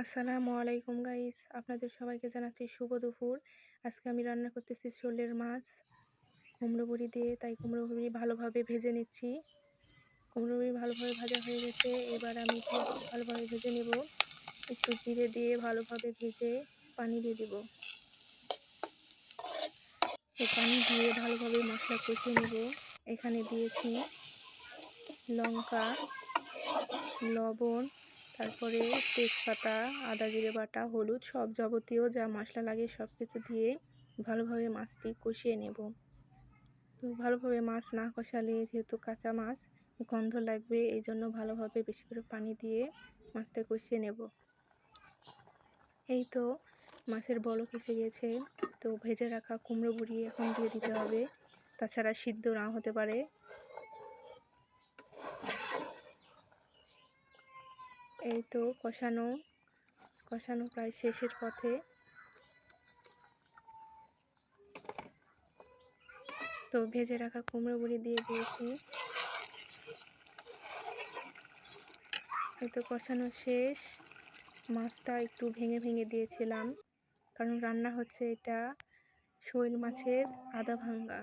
আসসালামু আলাইকুম গাইস, আপনাদের সবাইকে জানাচ্ছি শুভ দুপুর। আজকে আমি রান্না করতেছি শোলের মাছ কুমড়ো বড়ি দিয়ে, তাই কুমড়ো বড়ি ভালোভাবে ভেজে নিচ্ছি। কুমড়ো বড়ি ভালোভাবে ভাজা হয়ে গেছে, এবার আমি পেঁয়াজটা ভালোভাবে ভেজে নেব। একটু জিরে দিয়ে ভালোভাবে ভেজে পানি দিয়ে দেব। পানি দিয়ে ভালোভাবে মশলা কষিয়ে নেব। এখানে দিয়েছি লঙ্কা, লবণ, তারপরে তেজপাতা, আদা জিরে বাটা, হলুদ, সব যাবতীয় যা মশলা লাগে সব কিছু দিয়ে ভালোভাবে মাছটি কষিয়ে নেব। তো ভালোভাবে মাছ না কষালে, যেহেতু কাঁচা মাছ, গন্ধ লাগবে, এই জন্য ভালোভাবে বেশি করে পানি দিয়ে মাছটা কষিয়ে নেব। এই তো মাছের বলক এসে গেছে। তো ভেজে রাখা কুমড়ো বড়ি এখন দিয়ে দিতে হবে, তাছাড়া সিদ্ধ না হতে পারে। এই তো কষানো প্রায় শেষের পথে। তো ভেজে রাখা কুমড়ো বড়ি দিয়ে দিয়েছি। এই তো কষানো শেষ। মাছটা একটু ভেঙে ভেঙে দিয়েছিলাম, কারণ রান্না হচ্ছে এটা শোল মাছের আধা ভাঙ্গা।